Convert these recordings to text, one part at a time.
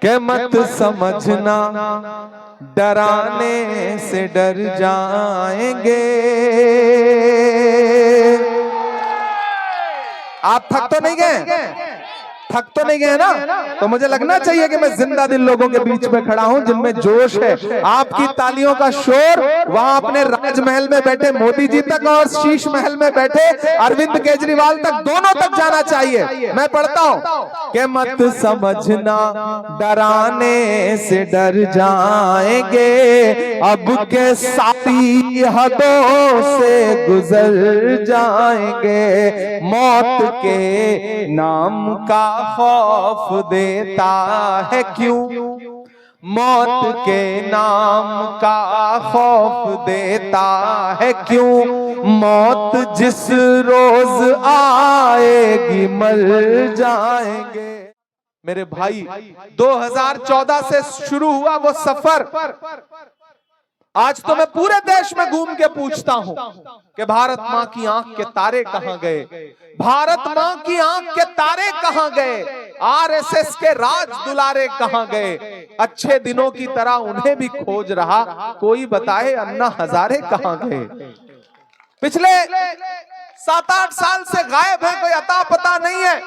के मत समझना डराने से डर जाएंगे। आप थक तो नहीं गए? थक तो नहीं गए ना? तो मुझे लगना चाहिए कि मैं जिंदा दिल लोगों के बीच में खड़ा हूं जिनमें जोश है। आपकी तालियों का शोर वहां अपने राजमहल में बैठे मोदी जी तक और शीश महल में बैठे अरविंद केजरीवाल तक, दोनों तक जाना चाहिए। मैं पढ़ता हूं कि मत समझना डराने से डर जाएंगे, अब के सारी हदों से गुजर जाएंगे। मौत के नाम का खौफ देता है क्यों, मौत के नाम का खौफ देता है क्यों, मौत जिस रोज आएगी मर जाएंगे। मेरे भाई 2014 से शुरू हुआ वो सफर, आज तो मैं पूरे देश में घूम के पूछता हूं कि भारत मां की आंख के तारे कहां गए, भारत मां की आंख के तारे कहां गए, आरएसएस के राज दुलारे कहां गए। अच्छे दिनों की तरह उन्हें भी खोज रहा, कोई बताए अन्ना हजारे कहां गए। पिछले 7-8 साल से गायब है, कोई अता पता नहीं है।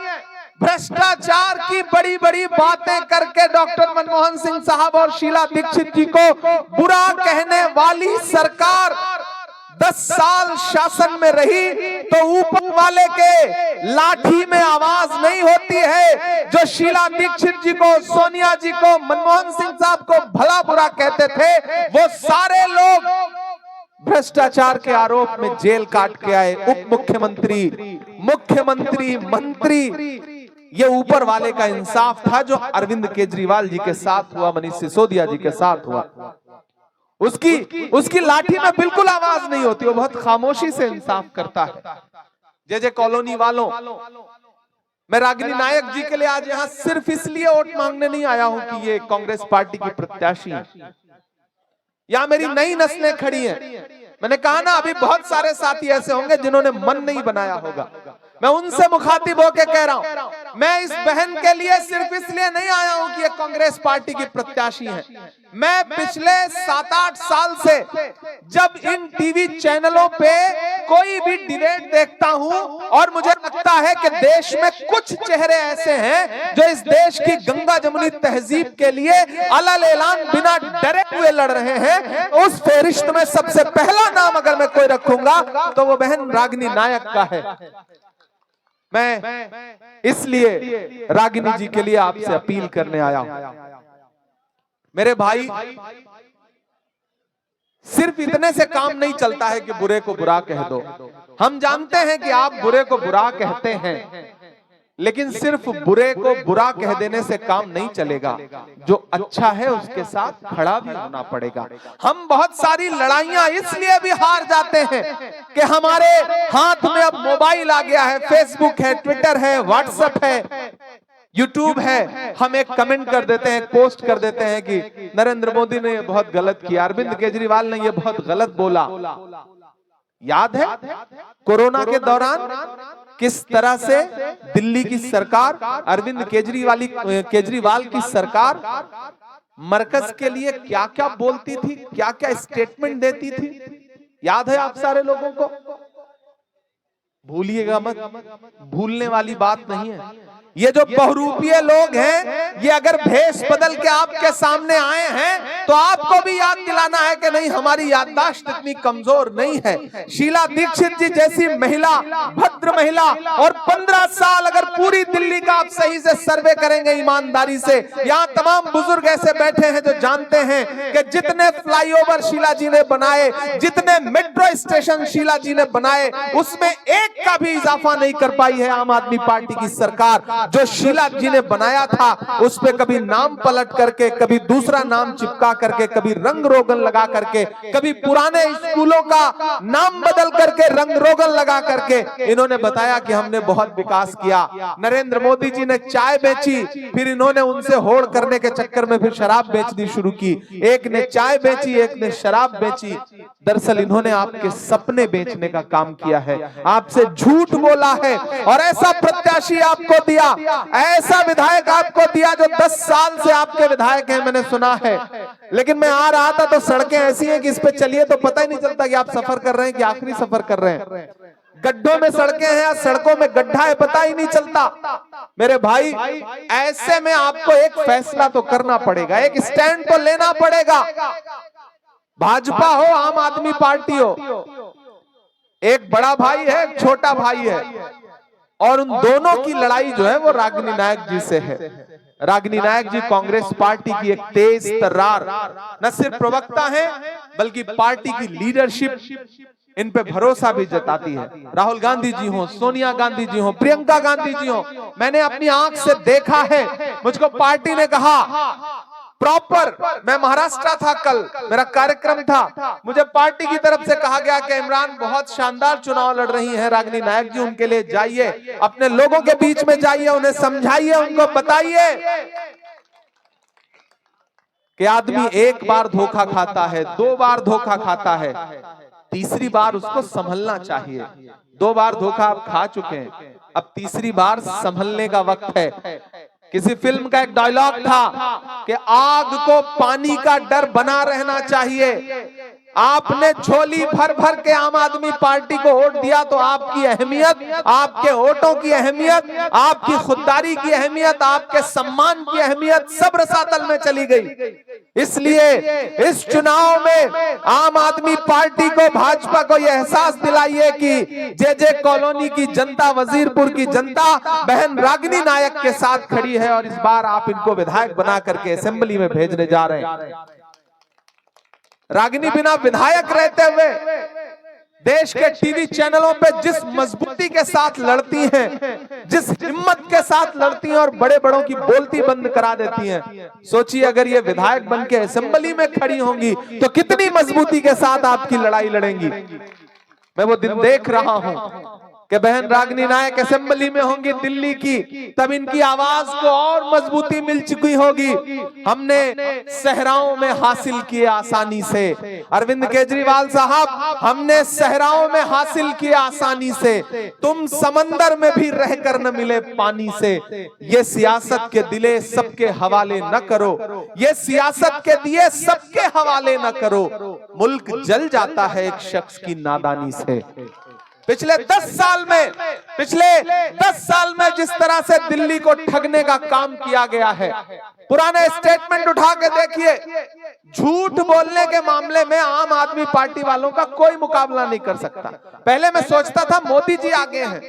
भ्रष्टाचार की बड़ी बड़ी बातें करके डॉक्टर मनमोहन सिंह साहब और शीला दीक्षित जी को बुरा कहने वाली सरकार 10 साल शासन में रही तो ऊपर वाले के लाठी में आवाज नहीं होती है। जो शीला दीक्षित जी को, सोनिया जी को, मनमोहन सिंह साहब को भला बुरा कहते थे, वो सारे लोग भ्रष्टाचार के आरोप में जेल काट के आए। उप मुख्यमंत्री, मुख्यमंत्री, मंत्री, ये ऊपर वाले का इंसाफ था जो अरविंद केजरीवाल जी के साथ हुआ, मनीष सिसोदिया जी के साथ हुआ। उसकी लाठी में बिल्कुल आवाज नहीं होती, वो बहुत खामोशी से इंसाफ करता है। जे कॉलोनी वालों, मैं रागिनी नायक जी के लिए आज यहां सिर्फ इसलिए वोट मांगने नहीं आया हूं कि ये कांग्रेस पार्टी की प्रत्याशी है, यहां मेरी नई नस्लें खड़ी हैं। मैंने कहा ना, अभी बहुत सारे साथी ऐसे होंगे जिन्होंने मन नहीं बनाया होगा, मैं उनसे मुखातिब होकर कह रहा हूं, मैं इस बहन के लिए सिर्फ इसलिए नहीं आया हूं कि ये कांग्रेस पार्टी की प्रत्याशी है। मैं पिछले 7-8 साल से जब इन टीवी चैनलों पे कोई भी डिबेट देखता हूं और मुझे लगता है कि देश में कुछ चेहरे ऐसे हैं जो इस देश की गंगा जमुनी तहजीब के लिए अलल ऐलान बिना डरे हुए लड़ रहे हैं, उस फहरिस्त में सबसे पहला नाम अगर मैं कोई रखूंगा तो वो बहन रागिनी नायक का है। मैं इसलिए रागिनी जी के लिए आपसे अपील करने आया हूं। मेरे भाई, सिर्फ इतने से काम नहीं चलता है कि बुरे को बुरा कह दो। हम जानते हैं कि आप बुरे को बुरा कहते हैं, लेकिन सिर्फ बुरे को बुरा कह देने से काम नहीं चलेगा, जो अच्छा है उसके साथ खड़ा भी होना पड़ेगा। हम बहुत सारी लड़ाइयां इसलिए भी हार जाते हैं कि हमारे हाथ में अब मोबाइल आ गया है, फेसबुक है, ट्विटर है, व्हाट्सएप है, यूट्यूब है। हम एक कमेंट कर देते हैं, पोस्ट कर देते हैं कि नरेंद्र मोदी ने बहुत गलत किया, अरविंद केजरीवाल ने ये बहुत गलत बोला। याद है कोरोना के दौरान किस तरह से दिल्ली की सरकार, अरविंद केजरीवाल की सरकार मरकज के लिए क्या क्या बोलती थी, क्या क्या स्टेटमेंट देती थी, याद है आप सारे लोगों को? भूलिएगा मत, भूलने वाली बात नहीं है। ये जो बहुरूपीय लोग हैं, ये अगर भेष बदल के आपके सामने आए हैं तो आपको भी याद दिलाना है कि नहीं, हमारी याददाश्त इतनी कमजोर नहीं है। शीला दीक्षित जी जैसी महिला, भद्र महिला, और 15 साल अगर पूरी दिल्ली का आप सही से सर्वे करेंगे ईमानदारी से, यहाँ तमाम बुजुर्ग ऐसे बैठे हैं जो जानते हैं कि जितने फ्लाईओवर शीला जी ने बनाए, जितने मेट्रो स्टेशन शीला जी ने बनाए, उसमें एक का भी इजाफा नहीं कर पाई है आम आदमी पार्टी की सरकार। जो शीला जी ने बनाया था उस पे कभी नाम पलट करके, कभी दूसरा नाम चिपका करके, कभी रंग रोगन लगा करके, कभी पुराने स्कूलों का नाम बदल करके रंग रोगन लगा करके इन्होंने बताया कि हमने बहुत विकास किया। नरेंद्र मोदी जी ने चाय बेची, फिर इन्होंने उनसे होड़ करने के चक्कर में फिर शराब बेचनी शुरू की। एक ने चाय बेची, एक ने शराब बेची। दरअसल इन्होंने आपके सपने बेचने का काम किया है, आपसे झूठ बोला है और ऐसा प्रत्याशी आपको दिया ऐसा विधायक आपको दिया जो 10 साल से आपके विधायक हैं, मैंने सुना है। लेकिन मैं आ रहा था तो सड़कें ऐसी हैं कि इस पे चलिए तो पता ही नहीं चलता कि आप सफर कर रहे हैं कि आखिरी सफर कर रहे हैं। गड्ढों में सड़कें हैं, सड़कों में गड्ढा है, पता ही नहीं चलता। मेरे भाई, ऐसे में आपको एक फैसला तो करना पड़ेगा, एक स्टैंड तो लेना पड़ेगा। भाजपा हो, आम आदमी पार्टी हो, एक बड़ा भाई है, एक छोटा भाई है, और उन दोनों की लड़ाई जो है वो रागिनी नायक जी से है। रागिनी नायक जी कांग्रेस पार्टी की एक तेज तर्रार न सिर्फ प्रवक्ता हैं, बल्कि पार्टी की लीडरशिप इन पे भरोसा भी जताती है। राहुल गांधी जी हो, सोनिया गांधी जी हो, प्रियंका गांधी जी हो, मैंने अपनी आंख से देखा है। मुझको पार्टी ने कहा प्रॉपर, मैं महाराष्ट्र था, कल मेरा कार्यक्रम था, मुझे पार्टी की तरफ से कहा गया कि इमरान बहुत शानदार चुनाव लड़ रही हैं रागिनी नायक जी, उनके लिए जाइए, अपने लोगों के बीच में जाइए, उन्हें समझाइए, उनको बताइए कि आदमी एक बार धोखा खाता है, 2 बार धोखा खाता है, तीसरी बार उसको संभलना चाहिए। 2 बार धोखा आप खा चुके हैं, अब तीसरी बार संभलने का वक्त है। किसी फिल्म का एक डायलॉग था कि आग को पानी का डर बना रहना चाहिए। आपने झोली भर भर के आम आदमी पार्टी को वोट दिया तो आपकी अहमियत, आपके वोटों की अहमियत, आपकी खुददारी की अहमियत, आपके सम्मान की अहमियत सब रसातल में चली गई। इसलिए इस चुनाव में आम आदमी पार्टी को, भाजपा को यह एहसास दिलाइए कि जे कॉलोनी की जनता, वजीरपुर की जनता बहन रागिनी नायक के साथ खड़ी है, और इस बार आप इनको विधायक बना करके असेंबली में भेजने जा रहे हैं। रागिनी बिना विधायक रहते हुए देश के टीवी चैनलों पे जिस मजबूती के साथ लड़ती हैं, जिस हिम्मत के साथ लड़ती हैं और बड़े बड़ों की बोलती बंद करा देती हैं, सोचिए अगर ये विधायक बन के असेंबली में खड़ी होंगी तो कितनी मजबूती के साथ आपकी लड़ाई लड़ेंगी। मैं वो दिन देख रहा हूं कि बहन रागिनी नायक असेंबली में होंगी दिल्ली की, तब इनकी आवाज को और मजबूती मिल चुकी होगी। हमने सहराओं में हासिल किए आसानी से, अरविंद केजरीवाल साहब, हमने सहराओं में हासिल किए आसानी से, तुम समंदर में भी रहकर न मिले पानी से। ये सियासत के दिले सबके हवाले न करो, ये सियासत के दिए सबके हवाले न करो, मुल्क जल जाता है एक शख्स की नादानी से। पिछले 10 साल में जिस तरह से दिल्ली को ठगने का काम किया गया है, पुराने स्टेटमेंट उठा के देखिए, झूठ बोलने के मामले में आम आदमी पार्टी वालों का कोई मुकाबला नहीं कर सकता। पहले मैं सोचता था मोदी जी आगे हैं,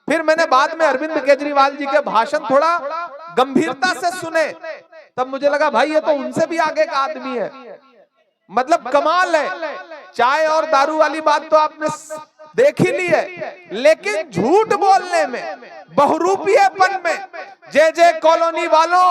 फिर मैंने बाद में अरविंद केजरीवाल जी के भाषण थोड़ा गंभीरता से सुने, तब मुझे लगा भाई ये तो उनसे भी आगे का आदमी है। मतलब कमाल है। चाय और दारू वाली बात तो आपने देख ही ली है, लेकिन झूठ बोलने में, बहुरूपियेपन में, जे कॉलोनी वालों,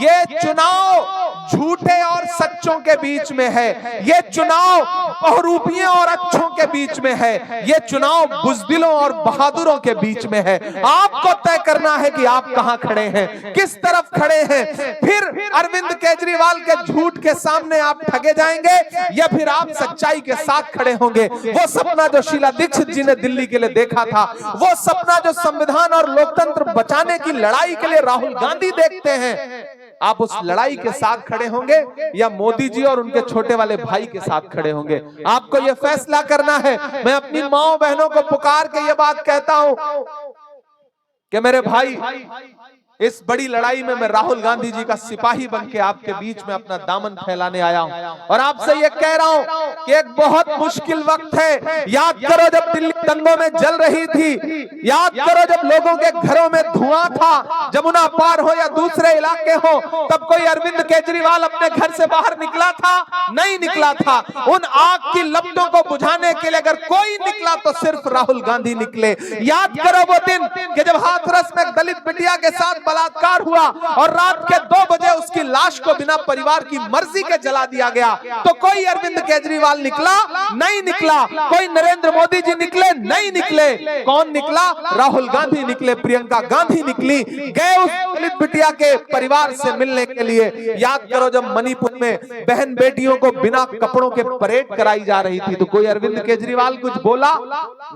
ये चुनाव झूठे और सच्चों के बीच में है, ये चुनाव बहुरूपियों और अच्छों के बीच में है, ये चुनाव बुजदिलों और बहादुरों के बीच में है। आपको तय करना है कि आप कहां खड़े हैं, किस तरफ खड़े हैं। फिर अरविंद केजरीवाल के झूठ के सामने आप ठगे जाएंगे या फिर आप सच्चाई के साथ खड़े होंगे। वो सपना जो शीला दीक्षित जी ने दिल्ली के लिए देखा था, वो सपना जो संविधान और लोकतंत्र बचाने की लड़ाई के लिए राहुल गांधी देखते हैं, आप उस लड़ाई के साथ खड़े होंगे या मोदी जी और उनके छोटे वाले भाई के साथ खड़े होंगे। आपको यह फैसला करना है। मैं अपनी माओ बहनों को पुकार के ये बात कहता हूं कि मेरे भाई, इस बड़ी लड़ाई में मैं राहुल गांधी जी का सिपाही बन के आपके बीच में अपना दामन फैलाने आया हूं, और आपसे ये कह रहा हूं कि एक बहुत मुश्किल वक्त है। याद करो जब दिल्ली दंगों में जल रही थी, याद करो जब लोगों के घरों में धुआं था, जमुना पार हो या दूसरे इलाके हो, तब कोई अरविंद केजरीवाल अपने घर से बाहर निकला था? नहीं निकला था। उन आग की लपटों को बुझाने के लिए अगर कोई निकला तो सिर्फ राहुल गांधी निकले। याद करो वो दिन कि जब हाथरस में एक दलित बिटिया के साथ बलात्कार हुआ और रात के 2 बजे उसकी लाश को बिना परिवार की मर्जी के जला दिया गया, तो कोई अरविंद केजरीवाल निकला? नहीं निकला। कोई नरेंद्र मोदी जी निकले? नहीं निकले। कौन निकला? राहुल गांधी निकले, प्रियंका गांधी निकली, गए उस दलित बिटिया के परिवार से मिलने के लिए। याद करो जब मणिपुर में बहन बेटियों को बिना कपड़ों के परेड कराई जा रही थी, तो कोई अरविंद केजरीवाल कुछ बोला?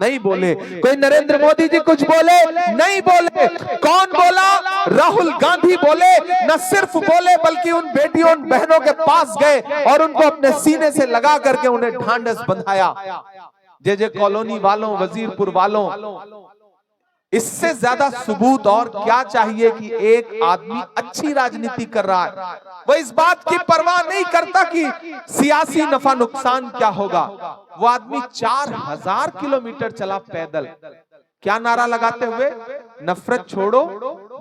नहीं बोले। कोई नरेंद्र मोदी जी कुछ बोले? नहीं बोले। कौन बोला? राहुल गांधी बोले। न सिर्फ बोले बल्कि उन बेटियों, उन बहनों के पास गए और उनको अपने सीने से लगा करके उन्हें ढांढस बंधाया। जे कॉलोनी वालों, वजीरपुर वालों, इससे ज्यादा सबूत और क्या चाहिए कि एक आदमी अच्छी राजनीति कर रहा है, वो इस बात की परवाह नहीं करता कि सियासी नफा नुकसान क्या होगा। वो आदमी 4000 किलोमीटर चला पैदल। क्या नारा लगाते हुए? नफरत छोड़ो,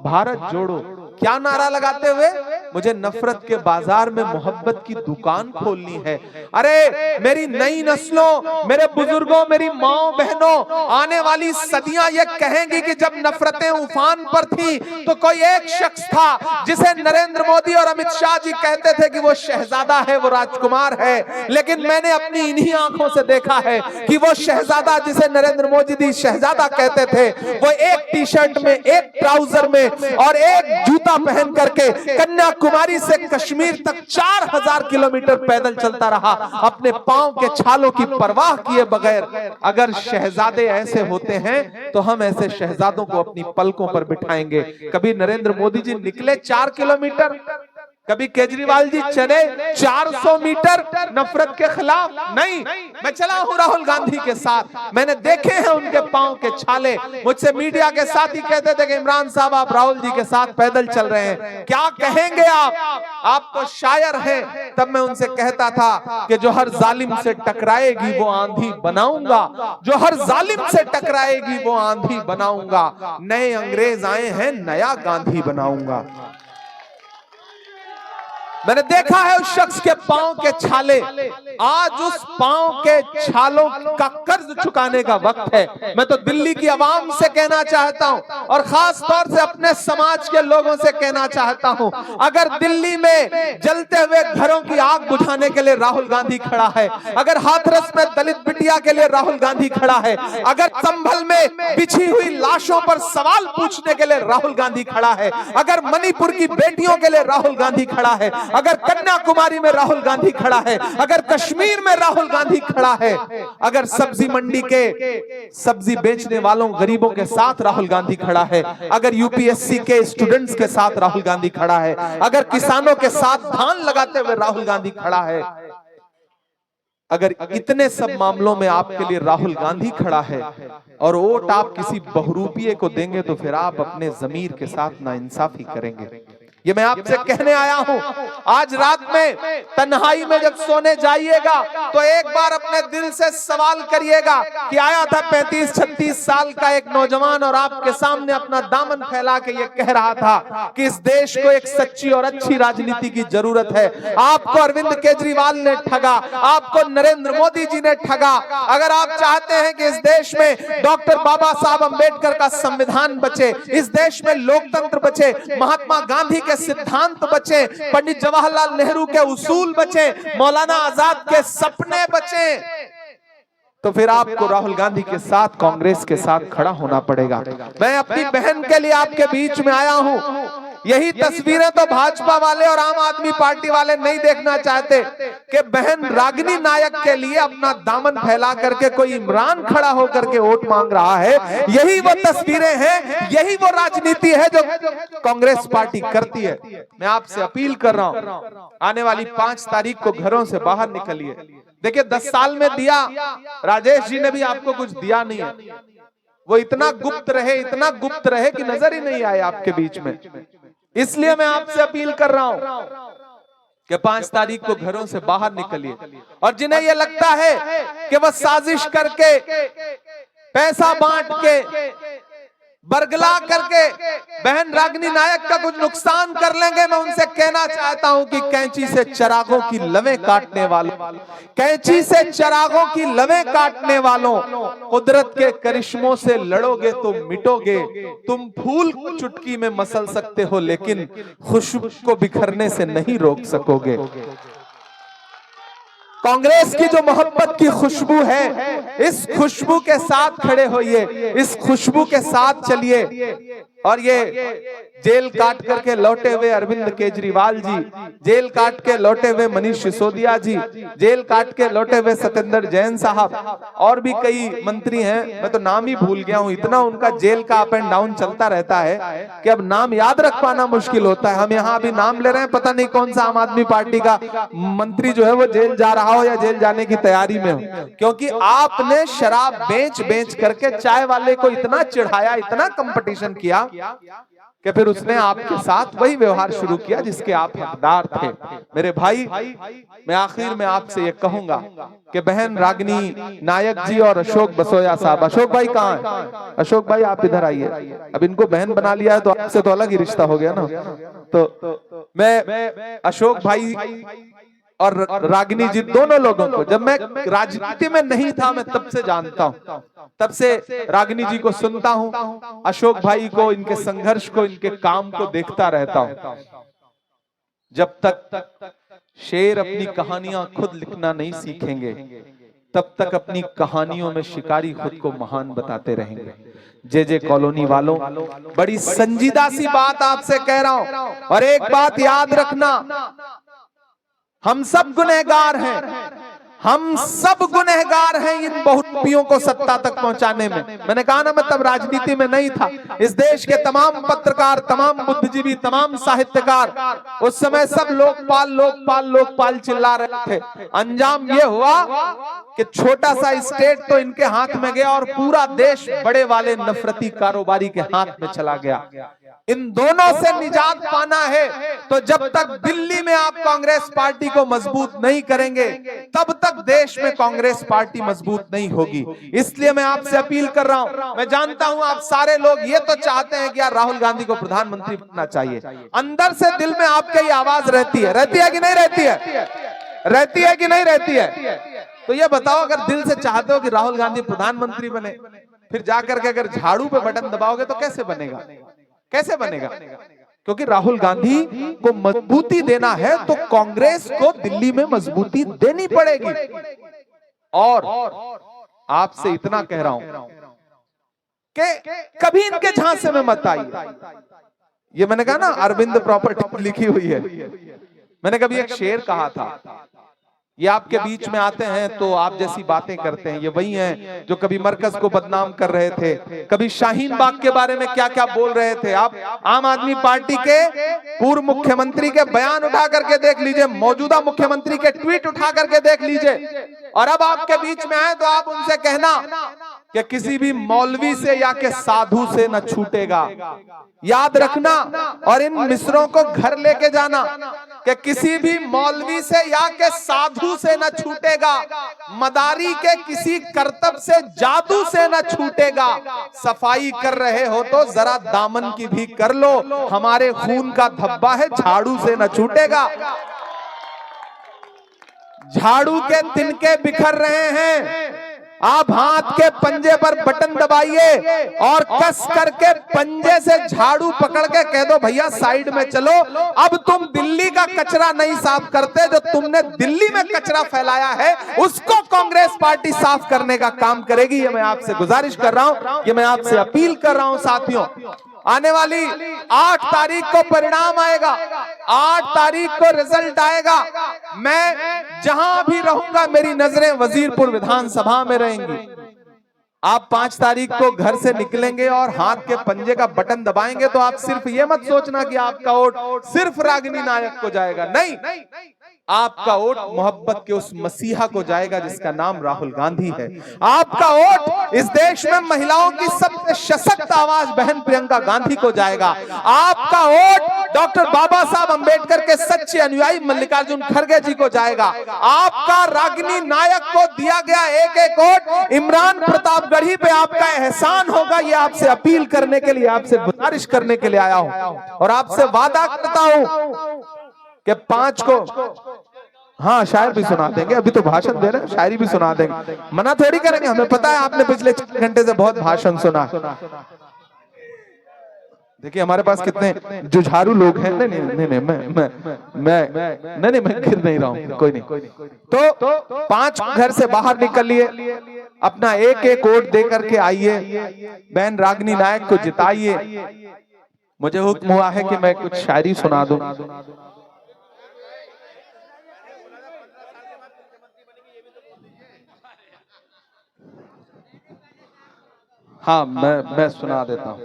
भारत जोड़ो। क्या नारा लगाते हुए? मुझे नफरत के बाजार में मोहब्बत की दुकान खोलनी है। अरे मेरी नई नस्लों, मेरे बुजुर्गों, मेरी माओ बहनों, आने वाली सदियां ये कहेंगी कि जब नफरतें उफान पर थी तो कोई एक शख्स था जिसे नरेंद्र मोदी और अमित शाह जी कहते थे कि वो शहजादा है, वो राजकुमार है। लेकिन मैंने अपनी इन्हीं आंखों से देखा है कि वो शहजादा जिसे नरेंद्र मोदी जी शहजादा कहते थे, वो एक टी शर्ट में, एक ट्राउजर में और एक जूता पहन करके कन्याकुमारी से कश्मीर तक 4000 किलोमीटर पैदल चलता रहा, अपने पांव के छालों की परवाह किए बगैर। अगर शहजादे ऐसे होते हैं तो हम ऐसे शहजादों को अपनी पलकों पर बिठाएंगे। कभी नरेंद्र मोदी जी निकले 4 किलोमीटर, कभी केजरीवाल जी चले 400 मीटर नफरत के खिलाफ? नहीं। मैं चला हूं राहुल गांधी के साथ, मैंने देखे हैं उनके पांव के छाले। मुझसे मीडिया के साथ ही कहते थे कि इमरान साहब आप राहुल जी के साथ पैदल चल रहे हैं, क्या कहेंगे आप तो शायर हैं। तब मैं उनसे कहता था कि जो हर जालिम से टकराएगी वो आंधी बनाऊंगा, जो हर जालिम से टकराएगी वो आंधी बनाऊंगा। नए अंग्रेज आए हैं, नया गांधी बनाऊंगा। मैंने देखा है उस शख्स के पांव के छाले। आज उस पांव के छालों का कर्ज चुकाने का वक्त है। मैं तो दिल्ली की आवाम से कहना चाहता हूं और खास तौर से अपने समाज के लोगों से कहना चाहता हूं, अगर दिल्ली में जलते हुए घरों की आग बुझाने के लिए राहुल गांधी खड़ा है, अगर हाथरस में दलित बिटिया के लिए राहुल गांधी खड़ा है, अगर संभल में बिछी हुई लाशों पर सवाल पूछने के लिए राहुल गांधी खड़ा है, अगर मणिपुर की बेटियों के लिए राहुल गांधी खड़ा है, अगर कन्याकुमारी में राहुल गांधी खड़ा है, अगर कश्मीर में राहुल गांधी खड़ा है, अगर सब्जी मंडी के सब्जी बेचने वालों गरीबों के साथ राहुल गांधी खड़ा है, अगर यूपीएससी के स्टूडेंट्स के साथ राहुल गांधी खड़ा है, अगर किसानों के साथ धान लगाते हुए राहुल गांधी खड़ा है, अगर इतने सब मामलों में आपके लिए राहुल गांधी खड़ा है और वोट आप किसी बहुरूपिये को देंगे तो फिर आप अपने जमीर के साथ नाइंसाफी करेंगे। ये मैं आपसे कहने आया हूं। आज रात में तन्हाई में जब सोने जाइएगा तो एक बार अपने दिल से सवाल करिएगा कि आया था 35-36 साल का एक नौजवान और आपके सामने अपना दामन फैला के ये कह रहा था कि इस देश को एक सच्ची और अच्छी राजनीति की जरूरत है। आपको अरविंद केजरीवाल ने ठगा, आपको नरेंद्र मोदी जी ने ठगा। अगर आप चाहते हैं कि इस देश में डॉक्टर बाबा साहब अंबेडकर का संविधान बचे, इस देश में लोकतंत्र बचे, महात्मा गांधी के सिद्धांत बचे, पंडित जवाहरलाल नेहरू के उसूल बचे, मौलाना आजाद के सपने बचे, तो फिर आपको राहुल गांधी के साथ, कांग्रेस के साथ खड़ा होना पड़ेगा। मैं अपनी बहन के लिए आपके बीच में आया हूं। यही तस्वीरें तो भाजपा वाले और आम आदमी पार्टी वाले नहीं देखना चाहते कि बहन रागिनी नायक के लिए अपना दामन फैला करके कोई इमरान खड़ा होकर के वोट मांग रहा है। यही वो तस्वीरें हैं, यही वो राजनीति है जो कांग्रेस पार्टी करती है। मैं आपसे अपील कर रहा हूं, आने वाली 5 तारीख को घरों से बाहर निकलिए। देखिए 10 साल में दिया, राजेश जी ने भी आपको कुछ दिया नहीं है, वो इतना गुप्त रहे कि नजर ही नहीं आए आपके बीच में। इसलिए मैं आपसे अपील कर रहा हूं कि 5 तारीख को घरों से बाहर निकलिए। और जिन्हें यह लगता है कि वह साजिश करके, पैसा बांट के बरगला करके बहन रागिनी नायक का कुछ नुकसान कर लेंगे। मैं उनसे कहना चाहता हूं कि कैंची से चिरागों की लवें काटने वालों, कैंची से चिरागों की लवें काटने वालों, कुदरत के करिश्मों से लड़ोगे तो मिटोगे। तुम फूल को चुटकी में मसल सकते हो लेकिन खुशबू को बिखरने से नहीं रोक सकोगे। कांग्रेस की जो मोहब्बत की खुशबू है, इस खुशबू के साथ खड़े होइए, इस खुशबू के साथ चलिए। और ये जेल काट करके लौटे हुए अरविंद केजरीवाल जी, जेल काट के लौटे हुए मनीष सिसोदिया जी, जेल काट के लौटे हुए सत्येंद्र जैन साहब, और भी कई मंत्री हैं, मैं तो नाम ही भूल गया हूं, इतना उनका जेल का अप एंड डाउन चलता रहता है कि अब नाम याद रख पाना मुश्किल होता है। हम यहाँ अभी नाम ले रहे हैं, पता नहीं कौन सा आम आदमी पार्टी का मंत्री जो है वो जेल जा रहा हो या जेल जाने की तैयारी में हो, क्योंकि आपने शराब बेच बेच करके चाय वाले को इतना चिढ़ाया, इतना कंपटीशन किया कि फिर उसने आपके साथ वही व्यवहार शुरू किया जिसके आप हकदार थे। मेरे भाई, मैं आखिर में आपसे ये कहूंगा कि बहन रागिनी नायक जी और अशोक बसोया साहब, अशोक भाई कहाँ है? अशोक भाई आप इधर आइए। अब इनको बहन बना लिया है तो आपसे तो अलग ही रिश्ता हो गया ना। तो मैं अशोक भाई और रागिनी जी दोनों लोगों को, जब मैं राजनीति में नहीं था मैं तब से जानता हूं, तब से रागिनी जी को सुनता हूं, अशोक भाई को, इनके संघर्ष को, इनके काम को देखता रहता हूं। जब तक शेर अपनी कहानियां खुद लिखना नहीं सीखेंगे तब तक अपनी कहानियों में शिकारी खुद को महान बताते रहेंगे। जे कॉलोनी वालों, बड़ी संजीदा सी बात आपसे कह रहा हूं, और एक बात याद रखना, हम सब गुनहगार हैं, हम सब गुनहगार हैं इन बहुरूपियों को सत्ता तक पहुंचाने में। मैंने कहा ना, मैं तब राजनीति में नहीं था। इस देश के तमाम पत्रकार, तमाम बुद्धिजीवी, तमाम साहित्यकार उस समय सब लोकपाल लोकपाल लोकपाल चिल्ला रहे थे। अंजाम ये हुआ कि छोटा सा स्टेट तो इनके हाथ में गया और पूरा देश बड़े वाले नफरती कारोबारी के हाथ में चला गया। इन दोनों से निजात पाना है तो जब तक दिल्ली में आप कांग्रेस पार्टी को मजबूत नहीं करेंगे तब तक देश में कांग्रेस पार्टी मजबूत नहीं होगी। इसलिए मैं आपसे अपील कर रहा हूं, मैं जानता हूं आप सारे लोग ये तो चाहते हैं कि यार राहुल गांधी को प्रधानमंत्री बनना चाहिए, अंदर से दिल में आपकी आवाज रहती है कि नहीं रहती है? रहती है कि नहीं रहती है? तो ये बताओ, अगर दिल से चाहते हो कि राहुल गांधी प्रधानमंत्री बने, फिर जाकर के अगर झाड़ू पे बटन दबाओगे तो कैसे बनेगा? कैसे बनेगा? क्योंकि राहुल गांधी को मजबूती देना है तो कांग्रेस को दिल्ली में मजबूती देनी पड़ेगी। और आपसे इतना कह रहा हूं कि कभी इनके झांसे में मत आइए। ये मैंने कहा ना, अरविंद प्रॉपर्टी लिखी हुई है। मैंने कभी एक शेर कहा था, ये आपके बीच में आते हैं तो आप जैसी बातें करते हैं। ये वही हैं जो कभी मरकज को बदनाम कर रहे थे, कभी शाहीन बाग के बारे में क्या क्या बोल रहे थे। आप आम आदमी पार्टी के पूर्व मुख्यमंत्री के बयान उठा करके देख लीजिए, मौजूदा मुख्यमंत्री के ट्वीट उठा करके देख लीजिए, और अब आपके बीच में आए तो आप उनसे कहना कि किसी भी मौलवी से या के साधु से न छूटेगा। याद रखना और इन मिसरों को घर लेके जाना कि किसी भी मौलवी से या के साधु से न छूटेगा, मदारी के किसी करतब से, जादू से न छूटेगा। सफाई कर रहे हो तो जरा दामन की भी कर लो, हमारे खून का धब्बा है, झाड़ू से न छूटेगा। झाड़ू के तिनके बिखर रहे हैं, आप हाथ के पंजे पर बटन दबाइए और कस करके पंजे से झाड़ू पकड़ के कह दो भैया साइड में चलो, अब तुम दिल्ली का कचरा नहीं साफ करते, जो तुमने दिल्ली में कचरा फैलाया है उसको कांग्रेस पार्टी साफ करने का काम करेगी। ये मैं आपसे गुजारिश कर रहा हूं, ये मैं आपसे अपील कर रहा हूं। साथियों, आने वाली 8 तारीख को परिणाम आएगा, 8 तारीख को रिजल्ट आएगा। मैं जहां भी रहूंगा मेरी नजरें वजीरपुर विधानसभा में रहेंगी। आप 5 तारीख को घर से निकलेंगे और हाथ के पंजे का बटन दबाएंगे तो आप सिर्फ ये मत सोचना कि आपका वोट सिर्फ रागिनी नायक को जाएगा, नहीं, आपका वोट मोहब्बत के उस मसीहा को जाएगा जिसका नाम राहुल गांधी है। आपका वोट इस देश में महिलाओं की सबसे सशक्त आवाज बहन प्रियंका गांधी को जाएगा। आपका वोट डॉक्टर बाबा साहब अंबेडकर के सच्चे अनुयायी मल्लिकार्जुन खड़गे जी को जाएगा। आपका रागिनी नायक को दिया गया एक एक वोट इमरान प्रतापगढ़ी पे आपका एहसान होगा। ये आपसे अपील करने के लिए, आपसे गुजारिश करने के लिए आया हूं और आपसे वादा करता हूं कि 5 को हाँ शायर भी सुना देंगे। अभी तो भाषण दे रहे हैं, शायरी भी सुना देंगे, मना थोड़ी करेंगे। हमें पता है आपने पिछले 4 घंटे से बहुत भाषण सुना। देखिए हमारे पास कितने जुझारू लोग हैं। नहीं नहीं नहीं मैं गिर नहीं रहा हूं, कोई नहीं। तो 5 घर से बाहर निकलिए, अपना एक एक वोट दे करके आइए, बहन रागिनी नायक को जिताइए। मुझे हुक्म हुआ है कि मैं कुछ शायरी सुना दूं। हाँ मैं सुना देता हूँ।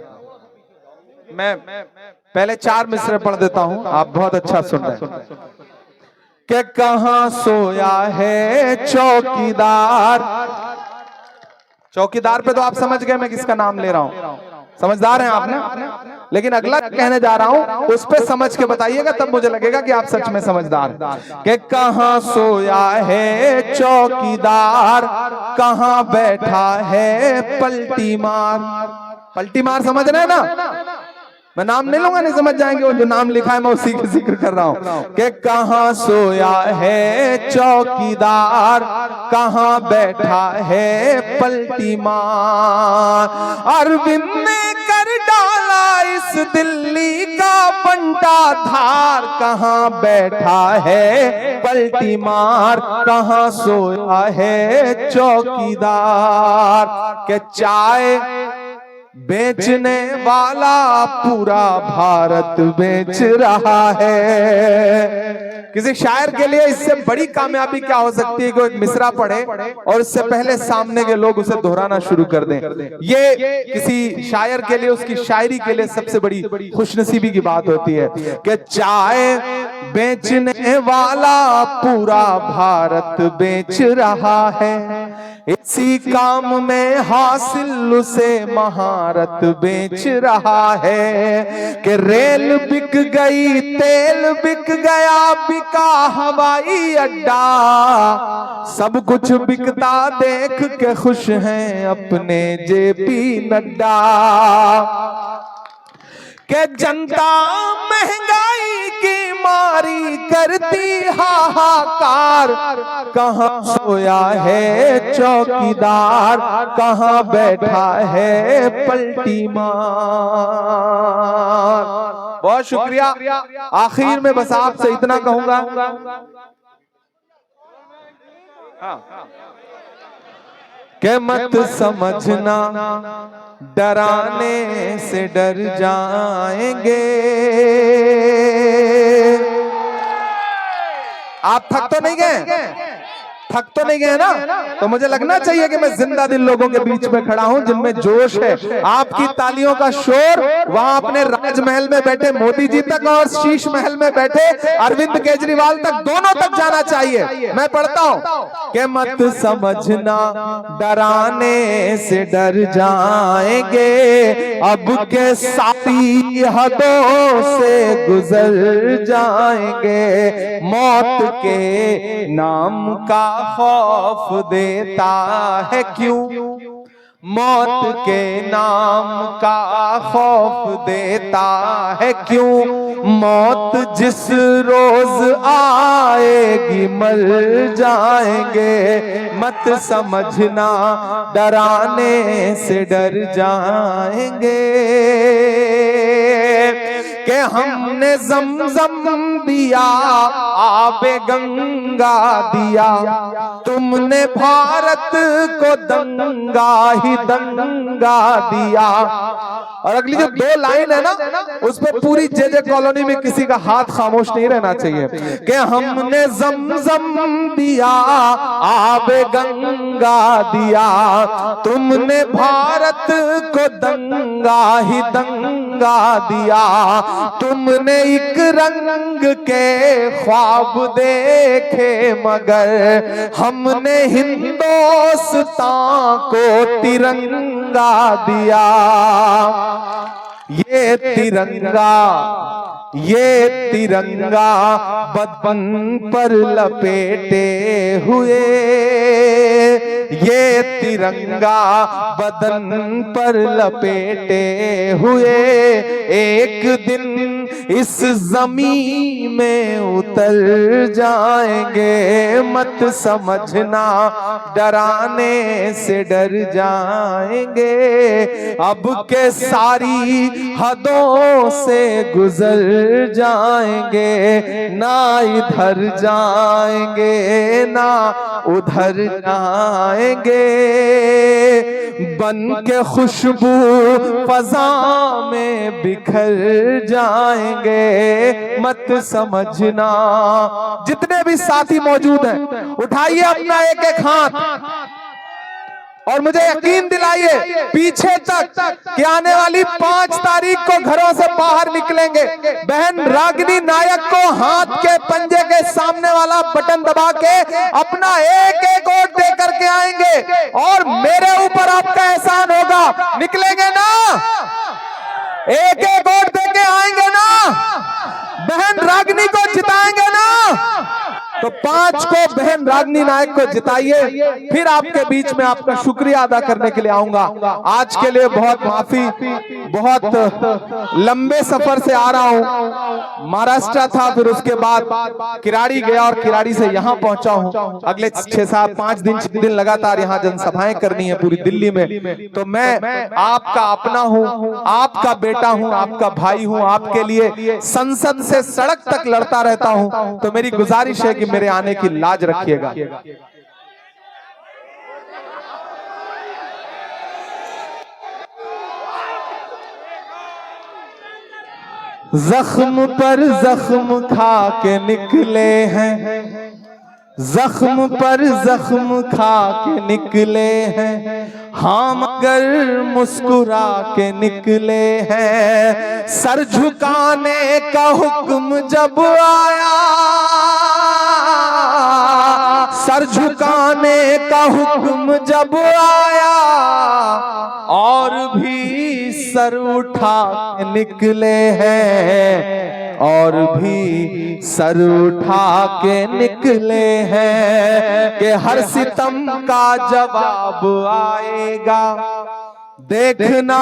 मैं पहले 4 मिसरे पढ़ देता हूँ, आप बहुत अच्छा सुन रहे हैं। कि कहाँ सोया है चौकीदार। चौकीदार पे तो आप समझ गए मैं किसका नाम ले रहा हूँ, समझदार हैं आपने। लेकिन अगला कहने जा रहा हूं उस पे समझ के बताइएगा, तब मुझे लगेगा कि आप सच में समझदार हैं। कि कहाँ सोया है चौकीदार, कहाँ बैठा है पलटी मार। पलटी मार समझ रहे हैं ना, मैं नाम नहीं लूंगा, नहीं समझ जाएंगे। वो जो नाम लिखा है मैं उसी का जिक्र कर रहा हूं। कि कहाँ सोया है चौकीदार, कहाँ बैठा है पलटी मार। अरविंद ने कर डाला इस दिल्ली का बंटा धार, कहाँ बैठा है पलटी मार, कहाँ सोया है चौकीदार। के चाय बेचने वाला पूरा भारत बेच रहा है। किसी शायर के लिए इससे बड़ी कामयाबी क्या हो सकती है कि वो एक मिसरा पढ़े और इससे पहले सामने के लोग उसे दोहराना शुरू कर दें। ये किसी शायर के लिए, उसकी शायरी के लिए सबसे बड़ी खुशनसीबी की बात होती है कि चाय बेचने वाला पूरा भारत बेच रहा है। इसी काम में हासिल उसे महारत बेच रहा है। कि रेल बिक गई, तेल बिक गया, बिका हवाई अड्डा, सब कुछ बिकता देख के खुश हैं अपने जेपी नड्डा। के जनता महंगाई की मारी करती हाहाकार, कहाँ सोया है चौकीदार, कहाँ बैठा है पलटी मार। बहुत शुक्रिया। आखिर में बस आपसे इतना कहूंगा, कि मत समझना डराने से डर जाएंगे। आप थक तो नहीं गए? थक तो नहीं गए ना? तो मुझे लगना चाहिए कि मैं जिंदा दिल लोगों के बीच में खड़ा हूं जिनमें जोश है। आपकी तालियों का शोर वहां अपने राजमहल में बैठे मोदी जी तक और शीश महल में बैठे अरविंद केजरीवाल तक, दोनों तक जाना चाहिए। मैं पढ़ता हूं कि मत समझना डराने से डर जाएंगे, अब के सारी हदों से गुजर जाएंगे। मौत के नाम का खौफ देता है क्यों, मौत के नाम का खौफ देता है क्यों। मौत जिस रोज आएगी मर जाएंगे, मत समझना डराने से डर जाएंगे। कि हमने जमजम दिया, आबे गंगा दिया, तुमने भारत को दंगा ही दंगा दिया। और अगली जो 2 लाइन है ना, उस पर पूरी जे कॉलोनी में किसी का हाथ खामोश नहीं रहना चाहिए। कि हमने जमजम दिया, आबे गंगा दिया, तुमने भारत को दंगा ही दंगा तिरंगा दिया। तुमने एक रंग के ख्वाब देखे मगर हमने हिंदुस्तान को तिरंगा दिया। ये तिरंगा बदन पर लपेटे हुए, ये तिरंगा बदन पर लपेटे हुए एक दिन इस जमीन में उतर जाएंगे। मत समझना डराने से डर जाएंगे, अब के सारी हदों से गुजर जाएंगे। ना इधर जाएंगे ना उधर जाएंगे, बन के खुशबू फजा में बिखर जाएंगे। मत समझना। जितने भी साथी मौजूद हैं उठाइए अपना एक एक हाथ और मुझे यकीन दिलाइए पीछे तक कि आने वाली 5 तारीख को घरों से बाहर निकलेंगे। बहन रागिनी नायक को हाथ के पंजे के सामने वाला बटन दबा के अपना एक एक वोट दे करके आएंगे और मेरे ऊपर आपका एहसान होगा। निकलेंगे ना? एक एक वोट दे के आएंगे ना? बहन रागिनी को जिताएंगे ना? तो 5 को बहन रागिनी नायक को जिताइए। फिर आपके बीच में आपका शुक्रिया अदा करने के लिए आऊंगा। आज के लिए बहुत माफी, बहुत लंबे सफर से आ रहा हूं। महाराष्ट्र था, फिर उसके बाद किराड़ी गया और किराड़ी से यहां पहुंचा हूं। अगले 6-5 दिन लगातार यहां जनसभाएं करनी है पूरी दिल्ली में। तो मैं आपका अपना हूं, आपका बेटा हूं, आपका भाई हूं। आपके लिए संसद से सड़क तक लड़ता रहता हूं। तो मेरी गुजारिश है कि मेरे आने की लाज रखिएगा। जख्म पर जख्म खा के निकले हैं, जख्म पर जख्म खा के निकले हैं हाँ, मगर मुस्कुरा के निकले हैं। सर झुकाने का हुक्म जब आया, सर झुकाने का हुक्म जब आया और भी सर उठा के निकले हैं, और भी सर उठा के निकले हैं कि हर सितम का जवाब आएगा, देखना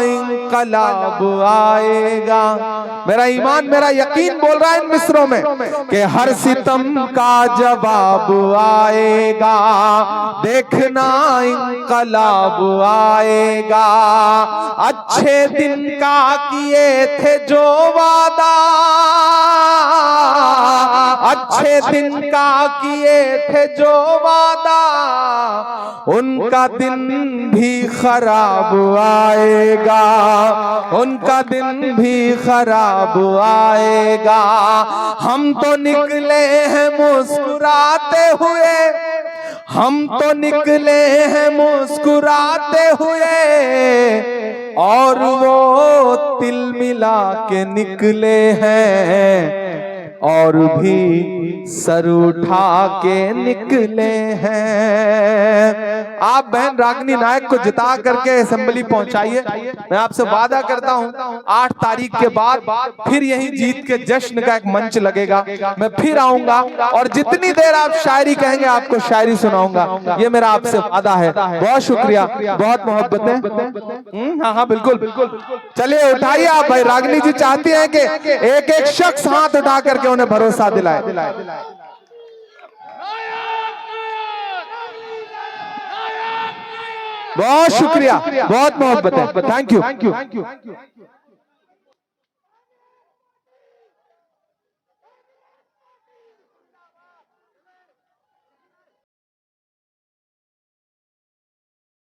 इंकलाब आएगा। मेरा ईमान, मेरा यकीन बोल रहा है इन मिसरों में कि हर सितम का जवाब आएगा, देखना इंकलाब आएगा। अच्छे दिन का किए थे जो वादा, अच्छे दिन का किए थे जो वादा, उनका दिन भी खराब आएगा, उनका दिन भी खराब आएगा। हम तो निकले हैं मुस्कुराते हुए, हम तो निकले हैं मुस्कुराते हुए, और वो तिल मिला के निकले हैं, और भी सर उठा के निकले हैं। आप बहन रागिनी नायक को जिता करके असेंबली पहुंचाइए। मैं आपसे वादा करता हूं 8 तारीख के बाद फिर यही जीत के जश्न का एक मंच लगेगा। मैं फिर आऊंगा और जितनी देर आप शायरी कहेंगे आपको शायरी सुनाऊंगा। ये मेरा आपसे वादा है। बहुत शुक्रिया, बहुत मोहब्बतें। हाँ हाँ बिल्कुल बिल्कुल। चलिए उठाइए आप भाई। रागिनी जी चाहती हैं कि एक एक शख्स हाथ उठा करके उन्हें भरोसा दिलाए। बहुत शुक्रिया, बहुत मोहब्बत है। Thank you.